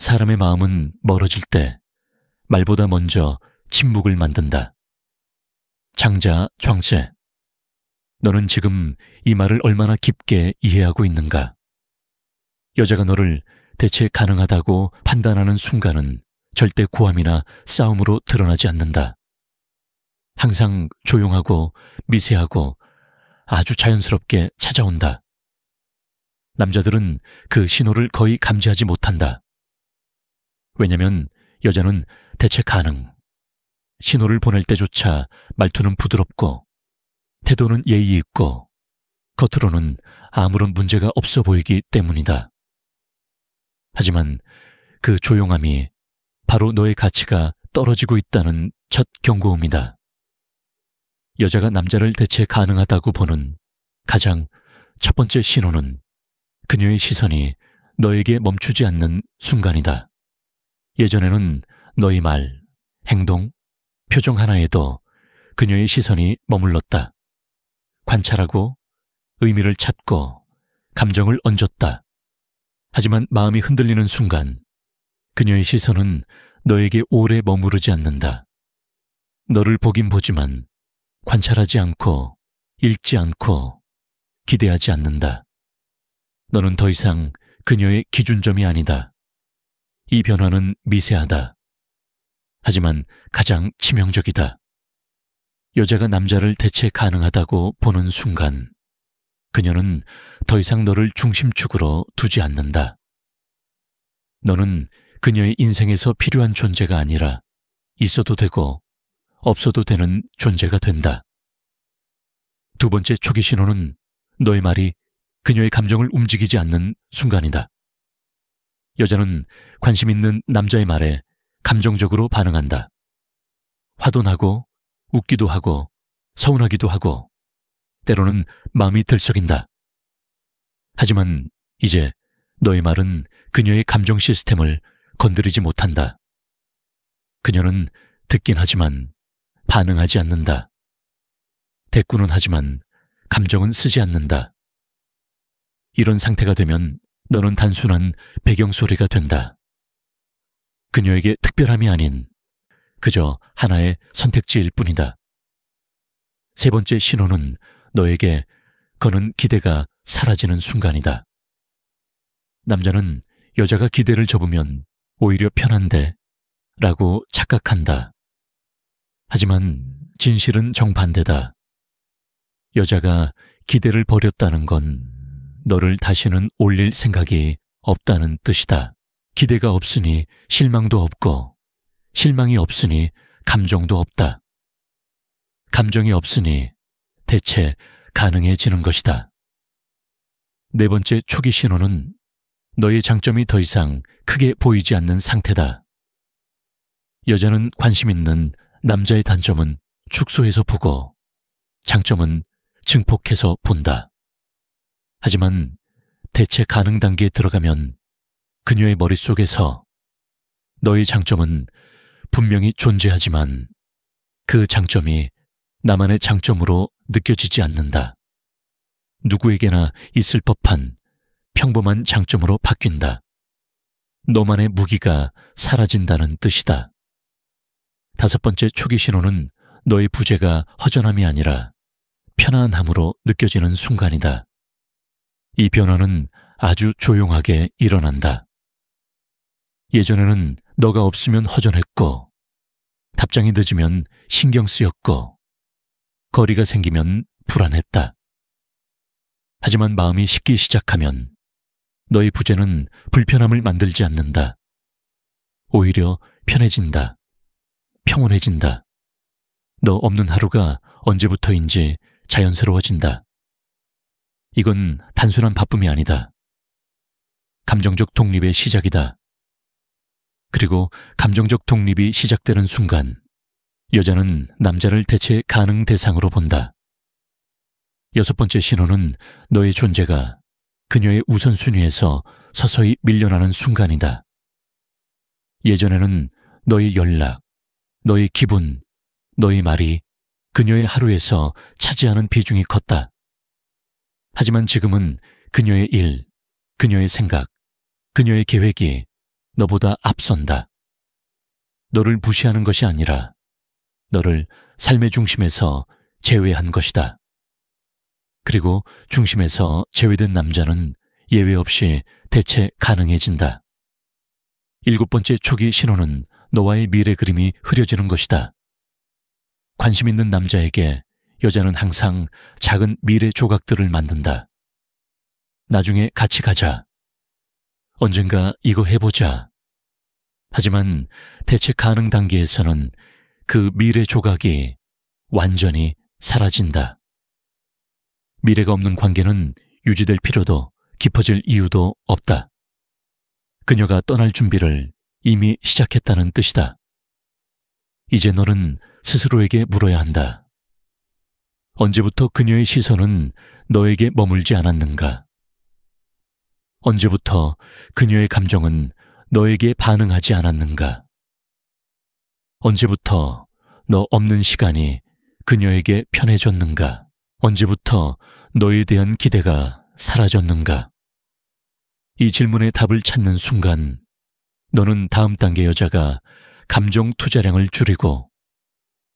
사람의 마음은 멀어질 때 말보다 먼저 침묵을 만든다. 장자 촤ang제, 너는 지금 이 말을 얼마나 깊게 이해하고 있는가? 여자가 너를 대체 가능하다고 판단하는 순간은 절대 고함이나 싸움으로 드러나지 않는다. 항상 조용하고 미세하고 아주 자연스럽게 찾아온다. 남자들은 그 신호를 거의 감지하지 못한다. 왜냐면 여자는 대체 가능, 신호를 보낼 때조차 말투는 부드럽고 태도는 예의 있고 겉으로는 아무런 문제가 없어 보이기 때문이다. 하지만 그 조용함이 바로 너의 가치가 떨어지고 있다는 첫 경고음이다. 여자가 남자를 대체 가능하다고 보는 가장 첫 번째 신호는 그녀의 시선이 너에게 멈추지 않는 순간이다. 예전에는 너의 말, 행동, 표정 하나에도 그녀의 시선이 머물렀다. 관찰하고 의미를 찾고 감정을 얹었다. 하지만 마음이 흔들리는 순간 그녀의 시선은 너에게 오래 머무르지 않는다. 너를 보긴 보지만 관찰하지 않고 읽지 않고 기대하지 않는다. 너는 더 이상 그녀의 기준점이 아니다. 이 변화는 미세하다. 하지만 가장 치명적이다. 여자가 남자를 대체 가능하다고 보는 순간 그녀는 더 이상 너를 중심축으로 두지 않는다. 너는 그녀의 인생에서 필요한 존재가 아니라 있어도 되고 없어도 되는 존재가 된다. 두 번째 초기 신호는 너의 말이 그녀의 감정을 움직이지 않는 순간이다. 여자는 관심 있는 남자의 말에 감정적으로 반응한다. 화도 나고 웃기도 하고 서운하기도 하고 때로는 마음이 들썩인다. 하지만 이제 너의 말은 그녀의 감정 시스템을 건드리지 못한다. 그녀는 듣긴 하지만 반응하지 않는다. 대꾸는 하지만 감정은 쓰지 않는다. 이런 상태가 되면 너는 단순한 배경소리가 된다. 그녀에게 특별함이 아닌 그저 하나의 선택지일 뿐이다. 세 번째 신호는 너에게 거는 기대가 사라지는 순간이다. 남자는 여자가 기대를 접으면 오히려 편한데 라고 착각한다. 하지만 진실은 정반대다. 여자가 기대를 버렸다는 건 너를 다시는 올릴 생각이 없다는 뜻이다. 기대가 없으니 실망도 없고 실망이 없으니 감정도 없다. 감정이 없으니 대체 가능해지는 것이다. 네 번째 초기 신호는 너의 장점이 더 이상 크게 보이지 않는 상태다. 여자는 관심 있는 남자의 단점은 축소해서 보고 장점은 증폭해서 본다. 하지만 대체 가능 단계에 들어가면 그녀의 머릿속에서 너의 장점은 분명히 존재하지만 그 장점이 나만의 장점으로 느껴지지 않는다. 누구에게나 있을 법한 평범한 장점으로 바뀐다. 너만의 무기가 사라진다는 뜻이다. 다섯 번째 초기 신호는 너의 부재가 허전함이 아니라 편안함으로 느껴지는 순간이다. 이 변화는 아주 조용하게 일어난다. 예전에는 너가 없으면 허전했고 답장이 늦으면 신경 쓰였고 거리가 생기면 불안했다. 하지만 마음이 식기 시작하면 너의 부재는 불편함을 만들지 않는다. 오히려 편해진다. 평온해진다. 너 없는 하루가 언제부터인지 자연스러워진다. 이건 단순한 바쁨이 아니다. 감정적 독립의 시작이다. 그리고 감정적 독립이 시작되는 순간 여자는 남자를 대체 가능 대상으로 본다. 여섯 번째 신호는 너의 존재가 그녀의 우선순위에서 서서히 밀려나는 순간이다. 예전에는 너의 연락, 너의 기분, 너의 말이 그녀의 하루에서 차지하는 비중이 컸다. 하지만 지금은 그녀의 일, 그녀의 생각, 그녀의 계획이 너보다 앞선다. 너를 무시하는 것이 아니라 너를 삶의 중심에서 제외한 것이다. 그리고 중심에서 제외된 남자는 예외 없이 대체 가능해진다. 7번째 초기 신호는 너와의 미래 그림이 흐려지는 것이다. 관심 있는 남자에게 여자는 항상 작은 미래 조각들을 만든다. 나중에 같이 가자. 언젠가 이거 해보자. 하지만 대체 가능 단계에서는 그 미래 조각이 완전히 사라진다. 미래가 없는 관계는 유지될 필요도 깊어질 이유도 없다. 그녀가 떠날 준비를 이미 시작했다는 뜻이다. 이제 너는 스스로에게 물어야 한다. 언제부터 그녀의 시선은 너에게 머물지 않았는가? 언제부터 그녀의 감정은 너에게 반응하지 않았는가? 언제부터 너 없는 시간이 그녀에게 편해졌는가? 언제부터 너에 대한 기대가 사라졌는가? 이 질문의 답을 찾는 순간 너는 다음 단계 여자가 감정 투자량을 줄이고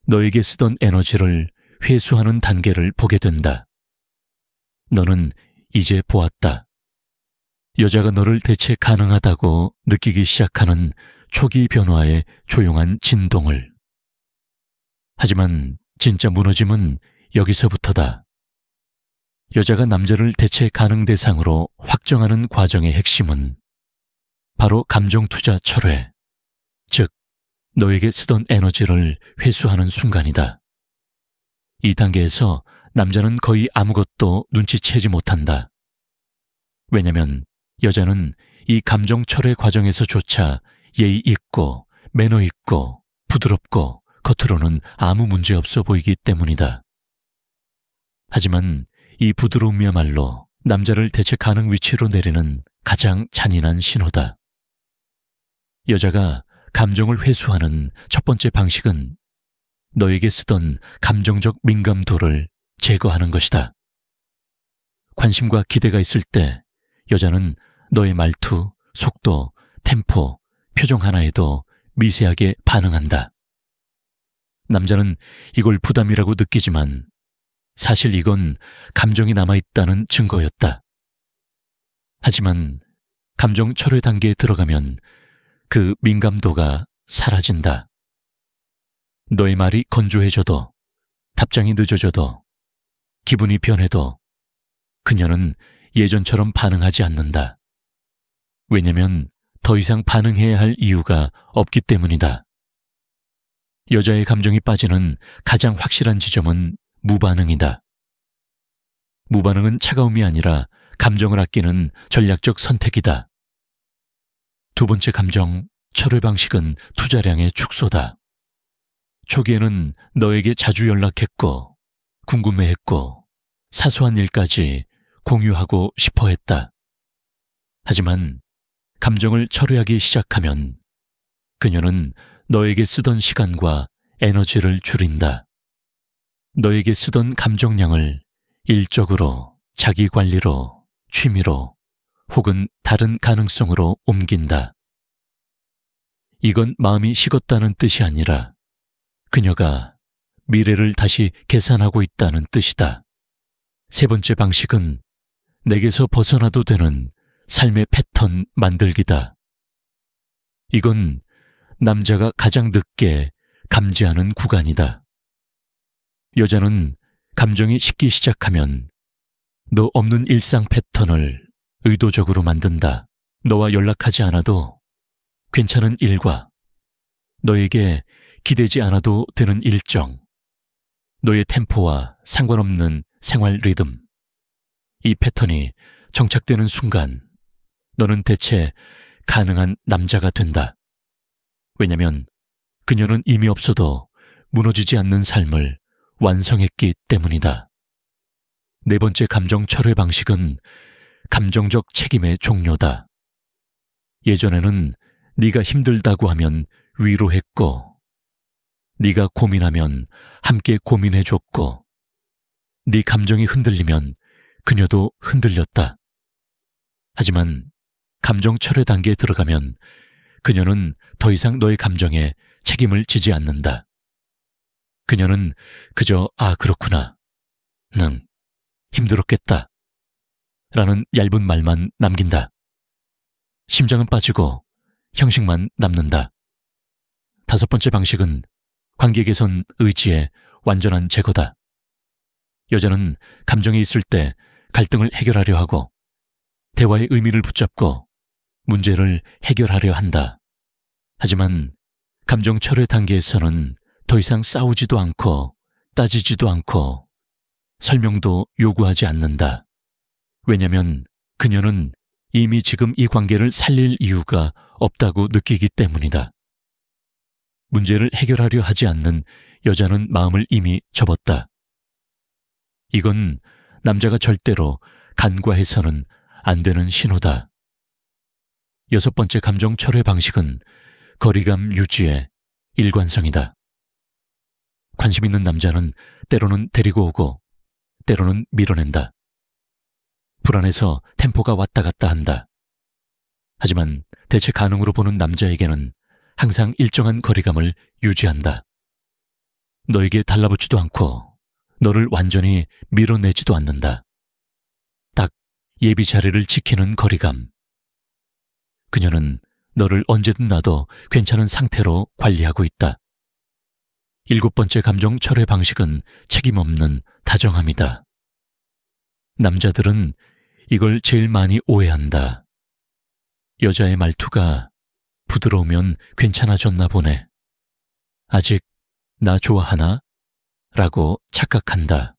너에게 쓰던 에너지를 회수하는 단계를 보게 된다. 너는 이제 보았다. 여자가 너를 대체 가능하다고 느끼기 시작하는 초기 변화의 조용한 진동을. 하지만 진짜 무너짐은 여기서부터다. 여자가 남자를 대체 가능 대상으로 확정하는 과정의 핵심은 바로 감정 투자 철회, 즉 너에게 쓰던 에너지를 회수하는 순간이다. 이 단계에서 남자는 거의 아무것도 눈치채지 못한다. 왜냐면 여자는 이 감정 철회 과정에서조차 예의 있고 매너 있고 부드럽고 겉으로는 아무 문제 없어 보이기 때문이다. 하지만 이 부드러움이야말로 남자를 대체 가능 위치로 내리는 가장 잔인한 신호다. 여자가 감정을 회수하는 첫 번째 방식은 너에게 쓰던 감정적 민감도를 제거하는 것이다. 관심과 기대가 있을 때 여자는 너의 말투, 속도, 템포, 표정 하나에도 미세하게 반응한다. 남자는 이걸 부담이라고 느끼지만 사실 이건 감정이 남아있다는 증거였다. 하지만 감정 철회 단계에 들어가면 그 민감도가 사라진다. 너의 말이 건조해져도, 답장이 늦어져도, 기분이 변해도 그녀는 예전처럼 반응하지 않는다. 왜냐면 더 이상 반응해야 할 이유가 없기 때문이다. 여자의 감정이 빠지는 가장 확실한 지점은 무반응이다. 무반응은 차가움이 아니라 감정을 아끼는 전략적 선택이다. 두 번째 감정, 철회 방식은 투자량의 축소다. 초기에는 너에게 자주 연락했고, 궁금해했고, 사소한 일까지 공유하고 싶어 했다. 하지만 감정을 철회하기 시작하면 그녀는 너에게 쓰던 시간과 에너지를 줄인다. 너에게 쓰던 감정량을 일적으로, 자기 관리로, 취미로 혹은 다른 가능성으로 옮긴다. 이건 마음이 식었다는 뜻이 아니라 그녀가 미래를 다시 계산하고 있다는 뜻이다. 세 번째 방식은 내게서 벗어나도 되는 삶의 패턴 만들기다. 이건 남자가 가장 늦게 감지하는 구간이다. 여자는 감정이 식기 시작하면 너 없는 일상 패턴을 의도적으로 만든다. 너와 연락하지 않아도 괜찮은 일과 너에게 기대지 않아도 되는 일정, 너의 템포와 상관없는 생활 리듬. 이 패턴이 정착되는 순간 너는 대체 가능한 남자가 된다. 왜냐면 그녀는 이미 없어도 무너지지 않는 삶을 완성했기 때문이다. 네 번째 감정 철회 방식은 감정적 책임의 종료다. 예전에는 네가 힘들다고 하면 위로했고, 네가 고민하면 함께 고민해줬고, 네 감정이 흔들리면 그녀도 흔들렸다. 하지만 감정 철회 단계에 들어가면 그녀는 더 이상 너의 감정에 책임을 지지 않는다. 그녀는 그저 "아, 그렇구나. 힘들었겠다. 라는 얇은 말만 남긴다. 심장은 빠지고 형식만 남는다. 다섯 번째 방식은 관계 개선 의지의 완전한 제거다. 여자는 감정이 있을 때 갈등을 해결하려 하고 대화의 의미를 붙잡고 문제를 해결하려 한다. 하지만 감정 철회 단계에서는 더 이상 싸우지도 않고 따지지도 않고 설명도 요구하지 않는다. 왜냐하면 그녀는 이미 지금 이 관계를 살릴 이유가 없다고 느끼기 때문이다. 문제를 해결하려 하지 않는 여자는 마음을 이미 접었다. 이건 남자가 절대로 간과해서는 안 되는 신호다. 여섯 번째 감정 철회 방식은 거리감 유지의 일관성이다. 관심 있는 남자는 때로는 데리고 오고 때로는 밀어낸다. 불안해서 템포가 왔다 갔다 한다. 하지만 대체 가능으로 보는 남자에게는 항상 일정한 거리감을 유지한다. 너에게 달라붙지도 않고 너를 완전히 밀어내지도 않는다. 딱 예비 자리를 지키는 거리감. 그녀는 너를 언제든 놔도 괜찮은 상태로 관리하고 있다. 일곱 번째 감정 철회 방식은 책임 없는 다정함이다. 남자들은 이걸 제일 많이 오해한다. 여자의 말투가 부드러우면 괜찮아졌나 보네. 아직 나 좋아하나? 라고 착각한다.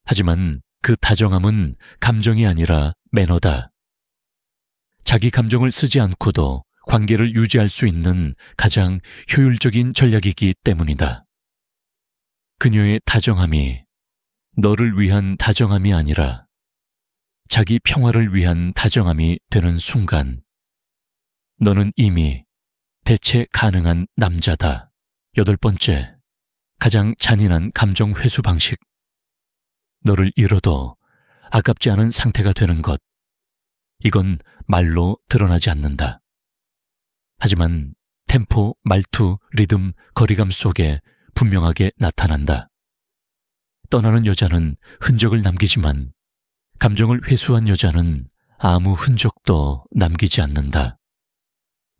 하지만 그 다정함은 감정이 아니라 매너다. 자기 감정을 쓰지 않고도 관계를 유지할 수 있는 가장 효율적인 전략이기 때문이다. 그녀의 다정함이 너를 위한 다정함이 아니라 자기 평화를 위한 다정함이 되는 순간 너는 이미 대체 가능한 남자다. 여덟 번째, 가장 잔인한 감정 회수 방식. 너를 잃어도 아깝지 않은 상태가 되는 것. 이건 말로 드러나지 않는다. 하지만 템포, 말투, 리듬, 거리감 속에 분명하게 나타난다. 떠나는 여자는 흔적을 남기지만 감정을 회수한 여자는 아무 흔적도 남기지 않는다.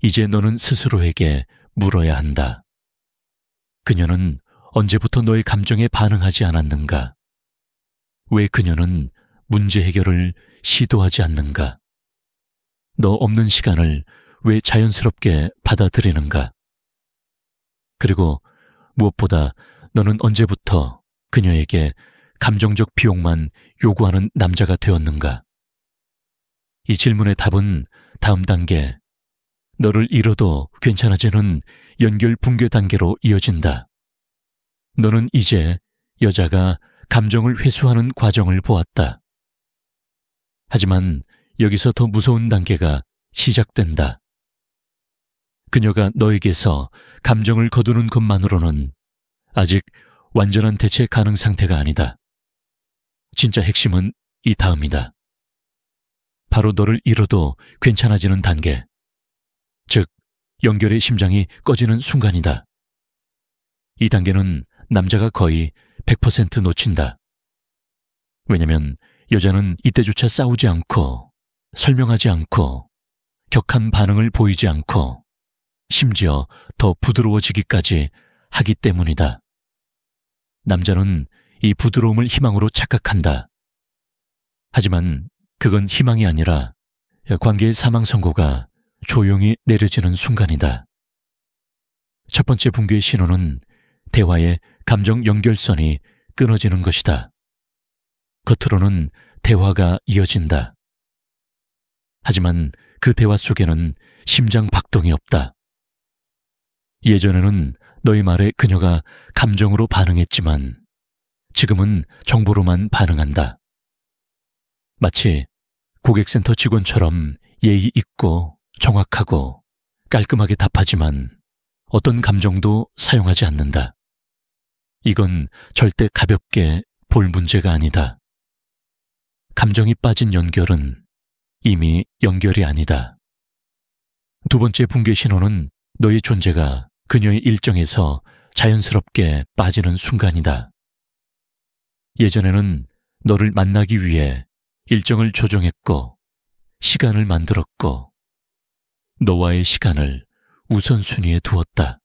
이제 너는 스스로에게 물어야 한다. 그녀는 언제부터 너의 감정에 반응하지 않았는가? 왜 그녀는 문제 해결을 시도하지 않는가? 너 없는 시간을 왜 자연스럽게 받아들이는가? 그리고 무엇보다 너는 언제부터 그녀에게 감정적 비용만 요구하는 남자가 되었는가? 이 질문의 답은 다음 단계, 너를 잃어도 괜찮아지는 연결 붕괴 단계로 이어진다. 너는 이제 여자가 감정을 회수하는 과정을 보았다. 하지만 여기서 더 무서운 단계가 시작된다. 그녀가 너에게서 감정을 거두는 것만으로는 아직 완전한 대체 가능 상태가 아니다. 진짜 핵심은 이 다음이다. 바로 너를 잃어도 괜찮아지는 단계, 즉 연결의 심장이 꺼지는 순간이다. 이 단계는 남자가 거의 100% 놓친다. 왜냐면 여자는 이때조차 싸우지 않고 설명하지 않고 격한 반응을 보이지 않고 심지어 더 부드러워지기까지 하기 때문이다. 남자는 이 부드러움을 희망으로 착각한다. 하지만 그건 희망이 아니라 관계의 사망 선고가 조용히 내려지는 순간이다. 첫 번째 붕괴의 신호는 대화의 감정 연결선이 끊어지는 것이다. 겉으로는 대화가 이어진다. 하지만 그 대화 속에는 심장 박동이 없다. 예전에는 너의 말에 그녀가 감정으로 반응했지만 지금은 정보로만 반응한다. 마치 고객센터 직원처럼 예의 있고 정확하고 깔끔하게 답하지만 어떤 감정도 사용하지 않는다. 이건 절대 가볍게 볼 문제가 아니다. 감정이 빠진 연결은 이미 연결이 아니다. 두 번째 붕괴 신호는 너의 존재가 그녀의 일정에서 자연스럽게 빠지는 순간이다. 예전에는 너를 만나기 위해 일정을 조정했고 시간을 만들었고 너와의 시간을 우선순위에 두었다.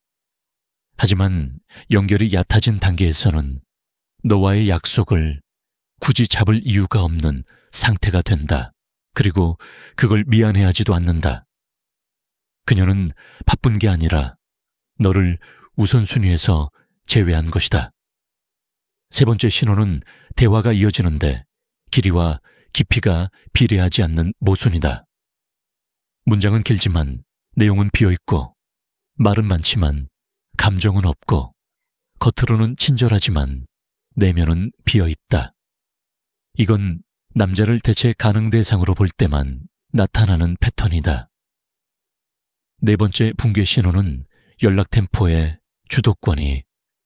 하지만 연결이 얕아진 단계에서는 너와의 약속을 굳이 잡을 이유가 없는 상태가 된다. 그리고 그걸 미안해하지도 않는다. 그녀는 바쁜 게 아니라 너를 우선순위에서 제외한 것이다. 세 번째 신호는 대화가 이어지는데 길이와 깊이가 비례하지 않는 모순이다. 문장은 길지만 내용은 비어있고 말은 많지만 감정은 없고 겉으로는 친절하지만 내면은 비어있다. 이건 남자를 대체 가능 대상으로 볼 때만 나타나는 패턴이다. 네 번째 붕괴 신호는 연락 템포의 주도권이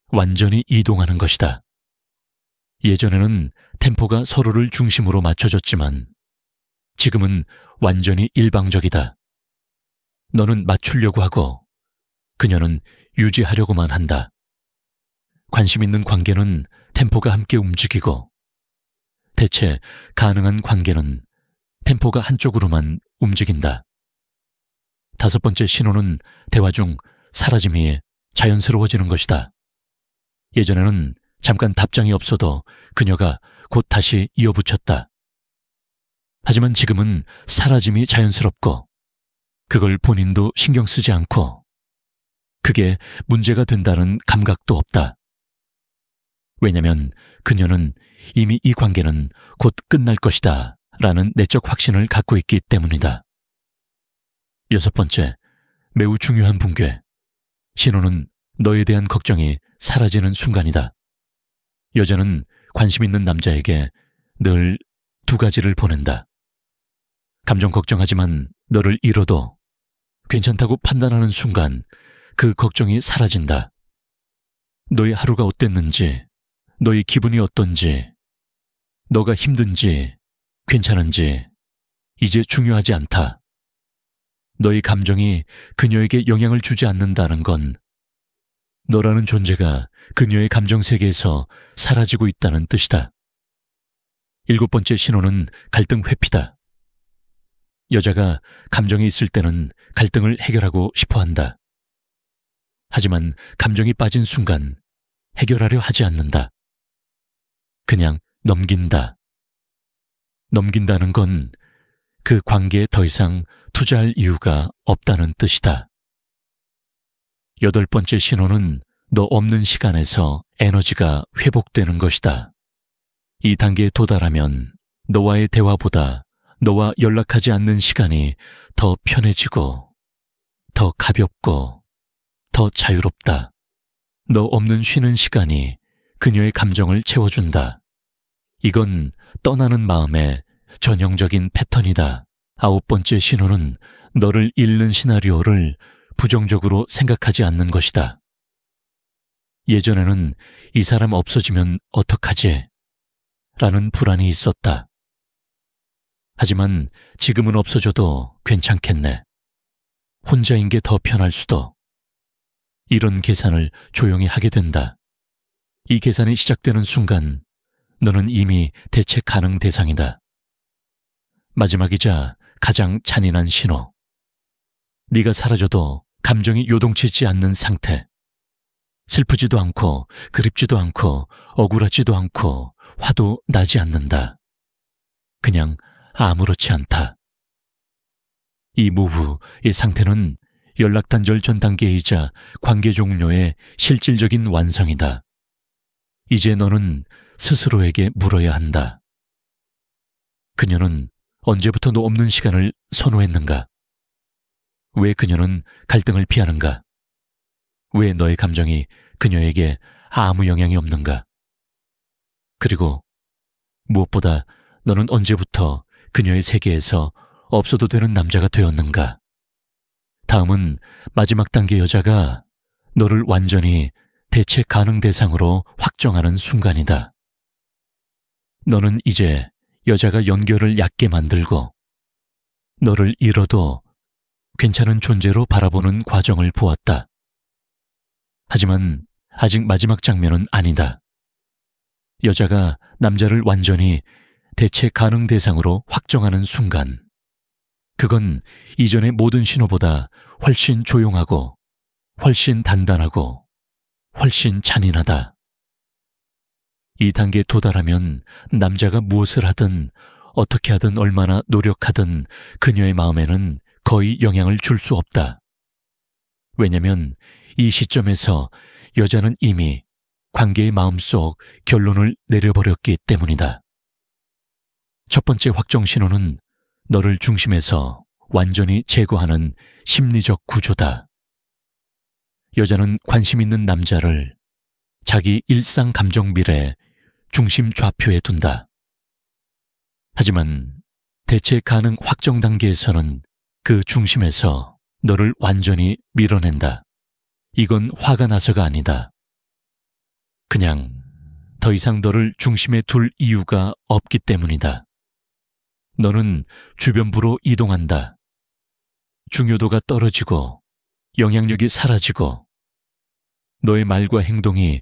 완전히 이동하는 것이다. 예전에는 템포가 서로를 중심으로 맞춰졌지만 지금은 완전히 일방적이다. 너는 맞추려고 하고 그녀는 유지하려고만 한다. 관심 있는 관계는 템포가 함께 움직이고 대체 가능한 관계는 템포가 한쪽으로만 움직인다. 다섯 번째 신호는 대화 중 사라짐이 자연스러워지는 것이다. 예전에는 잠깐 답장이 없어도 그녀가 곧 다시 이어붙였다. 하지만 지금은 사라짐이 자연스럽고 그걸 본인도 신경 쓰지 않고 그게 문제가 된다는 감각도 없다. 왜냐면 그녀는 이미 이 관계는 곧 끝날 것이다 라는 내적 확신을 갖고 있기 때문이다. 여섯 번째, 매우 중요한 붕괴. 신호는 너에 대한 걱정이 사라지는 순간이다. 여자는 관심 있는 남자에게 늘 두 가지를 보낸다. 감정 걱정하지만 너를 잃어도 괜찮다고 판단하는 순간 그 걱정이 사라진다. 너의 하루가 어땠는지, 너의 기분이 어떤지, 너가 힘든지, 괜찮은지 이제 중요하지 않다. 너의 감정이 그녀에게 영향을 주지 않는다는 건 너라는 존재가 그녀의 감정 세계에서 사라지고 있다는 뜻이다. 일곱 번째 신호는 갈등 회피다. 여자가 감정이 있을 때는 갈등을 해결하고 싶어 한다. 하지만 감정이 빠진 순간 해결하려 하지 않는다. 그냥 넘긴다. 넘긴다는 건 그 관계에 더 이상 투자할 이유가 없다는 뜻이다. 여덟 번째 신호는 너 없는 시간에서 에너지가 회복되는 것이다. 이 단계에 도달하면 너와의 대화보다 너와 연락하지 않는 시간이 더 편해지고 더 가볍고 더 자유롭다. 너 없는 쉬는 시간이 그녀의 감정을 채워준다. 이건 떠나는 마음의 전형적인 패턴이다. 아홉 번째 신호는 너를 잃는 시나리오를 부정적으로 생각하지 않는 것이다. 예전에는 이 사람 없어지면 어떡하지? 라는 불안이 있었다. 하지만 지금은 없어져도 괜찮겠네. 혼자인 게 더 편할 수도. 이런 계산을 조용히 하게 된다. 이 계산이 시작되는 순간 너는 이미 대체 가능 대상이다. 마지막이자 가장 잔인한 신호. 네가 사라져도 감정이 요동치지 않는 상태. 슬프지도 않고 그립지도 않고 억울하지도 않고 화도 나지 않는다. 그냥 아무렇지 않다. 이 무후, 이 상태는 연락 단절 전 단계이자 관계 종료의 실질적인 완성이다. 이제 너는 스스로에게 물어야 한다. 그녀는 언제부터 너 없는 시간을 선호했는가? 왜 그녀는 갈등을 피하는가? 왜 너의 감정이 그녀에게 아무 영향이 없는가? 그리고 무엇보다 너는 언제부터 그녀의 세계에서 없어도 되는 남자가 되었는가? 다음은 마지막 단계 여자가 너를 완전히 대체 가능 대상으로 확정하는 순간이다. 너는 이제 여자가 연결을 얕게 만들고 너를 잃어도 괜찮은 존재로 바라보는 과정을 보았다. 하지만 아직 마지막 장면은 아니다. 여자가 남자를 완전히 대체 가능 대상으로 확정하는 순간, 그건 이전의 모든 신호보다 훨씬 조용하고 훨씬 단단하고 훨씬 잔인하다. 이 단계에 도달하면 남자가 무엇을 하든 어떻게 하든 얼마나 노력하든 그녀의 마음에는 거의 영향을 줄 수 없다. 왜냐면 이 시점에서 여자는 이미 관계의 마음속 결론을 내려버렸기 때문이다. 첫 번째 확정 신호는 너를 중심에서 완전히 제거하는 심리적 구조다. 여자는 관심 있는 남자를 자기 일상 감정 미래의 중심 좌표에 둔다. 하지만 대체 가능 확정 단계에서는 그 중심에서 너를 완전히 밀어낸다. 이건 화가 나서가 아니다. 그냥 더 이상 너를 중심에 둘 이유가 없기 때문이다. 너는 주변부로 이동한다. 중요도가 떨어지고 영향력이 사라지고 너의 말과 행동이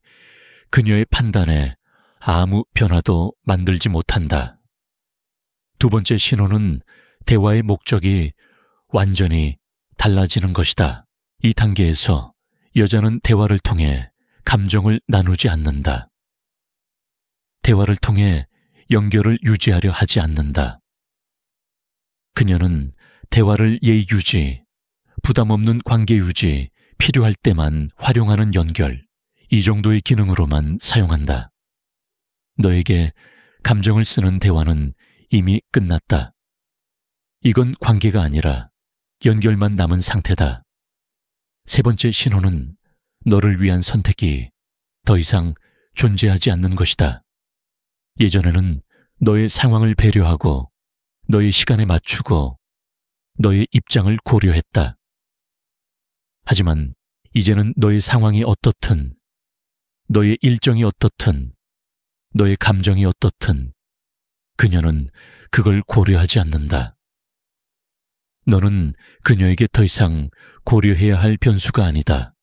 그녀의 판단에 아무 변화도 만들지 못한다. 두 번째 신호는 대화의 목적이 완전히 달라지는 것이다. 이 단계에서 여자는 대화를 통해 감정을 나누지 않는다. 대화를 통해 연결을 유지하려 하지 않는다. 그녀는 대화를 예의 유지, 부담 없는 관계 유지, 필요할 때만 활용하는 연결, 이 정도의 기능으로만 사용한다. 너에게 감정을 쓰는 대화는 이미 끝났다. 이건 관계가 아니라 연결만 남은 상태다. 세 번째 신호는 너를 위한 선택이 더 이상 존재하지 않는 것이다. 예전에는 너의 상황을 배려하고 너의 시간에 맞추고 너의 입장을 고려했다. 하지만 이제는 너의 상황이 어떻든, 너의 일정이 어떻든, 너의 감정이 어떻든 그녀는 그걸 고려하지 않는다. 너는 그녀에게 더 이상 고려해야 할 변수가 아니다.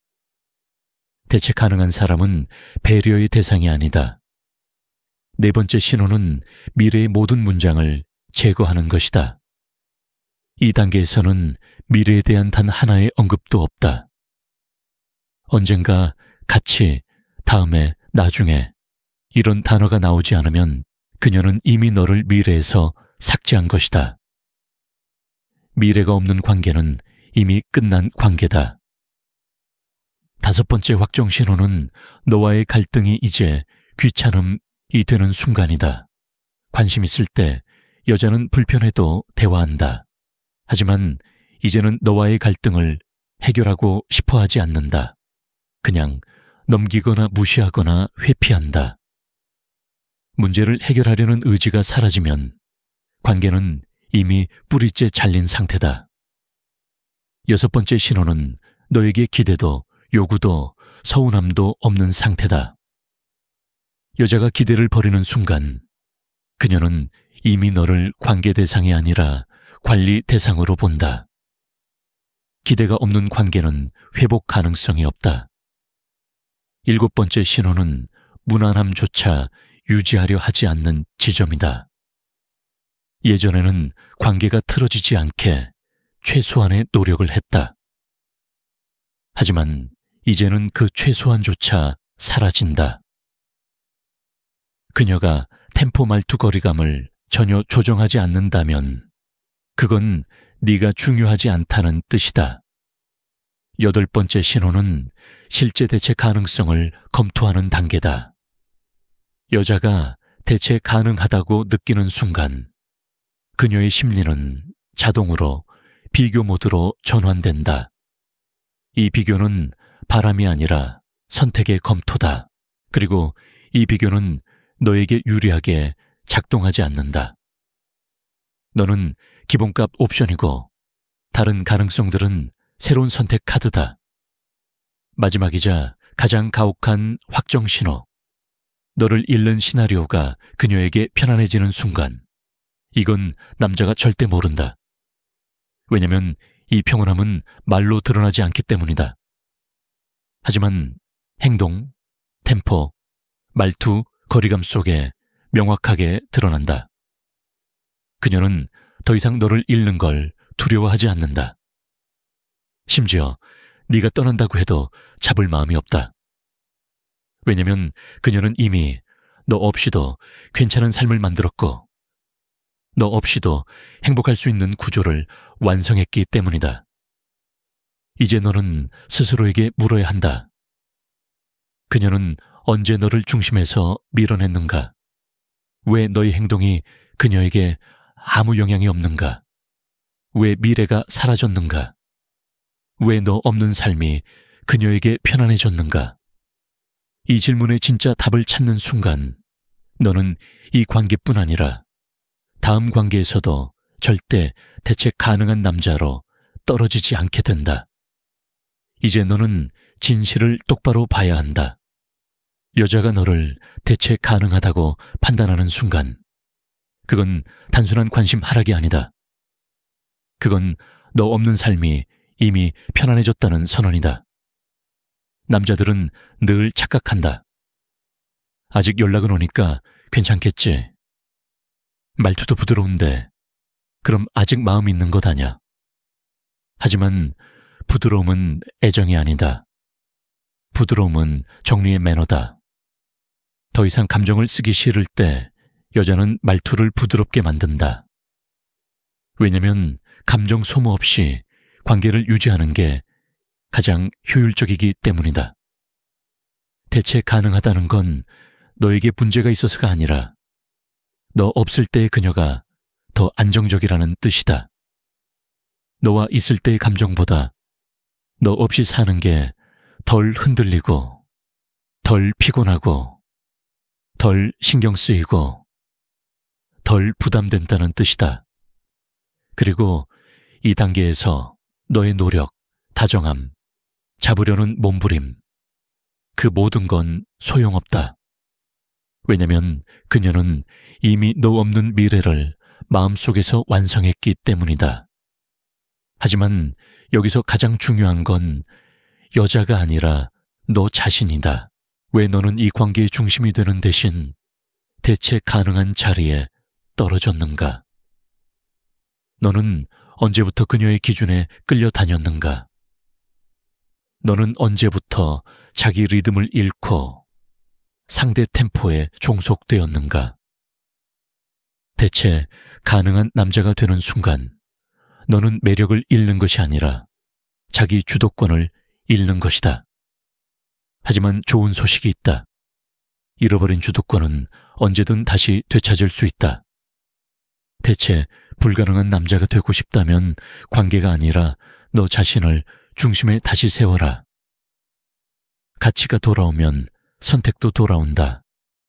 대체 가능한 사람은 배려의 대상이 아니다. 네 번째 신호는 미래의 모든 문장을 제거하는 것이다. 이 단계에서는 미래에 대한 단 하나의 언급도 없다. 언젠가, 같이, 다음에, 나중에 이런 단어가 나오지 않으면 그녀는 이미 너를 미래에서 삭제한 것이다. 미래가 없는 관계는 이미 끝난 관계다. 다섯 번째 확정 신호는 너와의 갈등이 이제 귀찮음이 되는 순간이다. 관심 있을 때 여자는 불편해도 대화한다. 하지만 이제는 너와의 갈등을 해결하고 싶어 하지 않는다. 그냥 넘기거나 무시하거나 회피한다. 문제를 해결하려는 의지가 사라지면 관계는 이미 뿌리째 잘린 상태다. 여섯 번째 신호는 너에게 기대도 요구도 서운함도 없는 상태다. 여자가 기대를 버리는 순간 그녀는 이미 너를 관계 대상이 아니라 관리 대상으로 본다. 기대가 없는 관계는 회복 가능성이 없다. 일곱 번째 신호는 무난함조차 유지하려 하지 않는 지점이다. 예전에는 관계가 틀어지지 않게 최소한의 노력을 했다. 하지만 이제는 그 최소한조차 사라진다. 그녀가 템포 말투 거리감을 전혀 조정하지 않는다면 그건 네가 중요하지 않다는 뜻이다. 여덟 번째 신호는 실제 대체 가능성을 검토하는 단계다. 여자가 대체 가능하다고 느끼는 순간 그녀의 심리는 자동으로 비교 모드로 전환된다. 이 비교는 바람이 아니라 선택의 검토다. 그리고 이 비교는 너에게 유리하게 작동하지 않는다. 너는 기본값 옵션이고 다른 가능성들은 새로운 선택 카드다. 마지막이자 가장 가혹한 확정 신호. 너를 잃는 시나리오가 그녀에게 편안해지는 순간 이건 남자가 절대 모른다. 왜냐면 이 평온함은 말로 드러나지 않기 때문이다. 하지만 행동, 템포, 말투, 거리감 속에 명확하게 드러난다. 그녀는 더 이상 너를 잃는 걸 두려워하지 않는다. 심지어 네가 떠난다고 해도 잡을 마음이 없다. 왜냐면 그녀는 이미 너 없이도 괜찮은 삶을 만들었고 너 없이도 행복할 수 있는 구조를 완성했기 때문이다. 이제 너는 스스로에게 물어야 한다. 그녀는 언제 너를 중심에서 밀어냈는가? 왜 너의 행동이 그녀에게 아무 영향이 없는가? 왜 미래가 사라졌는가? 왜 너 없는 삶이 그녀에게 편안해졌는가? 이 질문에 진짜 답을 찾는 순간 너는 이 관계뿐 아니라 다음 관계에서도 절대 대체 가능한 남자로 떨어지지 않게 된다. 이제 너는 진실을 똑바로 봐야 한다. 여자가 너를 대체 가능하다고 판단하는 순간 그건 단순한 관심 하락이 아니다. 그건 너 없는 삶이 이미 편안해졌다는 선언이다. 남자들은 늘 착각한다. 아직 연락은 오니까 괜찮겠지. 말투도 부드러운데 그럼 아직 마음 있는 것 아냐. 하지만 부드러움은 애정이 아니다. 부드러움은 정리의 매너다. 더 이상 감정을 쓰기 싫을 때 여자는 말투를 부드럽게 만든다. 왜냐면 감정 소모 없이 관계를 유지하는 게 가장 효율적이기 때문이다. 대체 가능하다는 건 너에게 문제가 있어서가 아니라 너 없을 때의 그녀가 더 안정적이라는 뜻이다. 너와 있을 때의 감정보다 너 없이 사는 게 덜 흔들리고 덜 피곤하고 덜 신경 쓰이고 덜 부담된다는 뜻이다. 그리고 이 단계에서 너의 노력, 다정함, 잡으려는 몸부림, 그 모든 건 소용없다. 왜냐면 그녀는 이미 너 없는 미래를 마음속에서 완성했기 때문이다. 하지만 여기서 가장 중요한 건 여자가 아니라 너 자신이다. 왜 너는 이 관계의 중심이 되는 대신 대체 가능한 자리에 떨어졌는가? 너는 언제부터 그녀의 기준에 끌려다녔는가? 너는 언제부터 자기 리듬을 잃고 상대 템포에 종속되었는가? 대체 가능한 남자가 되는 순간 너는 매력을 잃는 것이 아니라 자기 주도권을 잃는 것이다. 하지만 좋은 소식이 있다. 잃어버린 주도권은 언제든 다시 되찾을 수 있다. 대체 불가능한 남자가 되고 싶다면 관계가 아니라 너 자신을 중심에 다시 세워라. 가치가 돌아오면 선택도 돌아온다.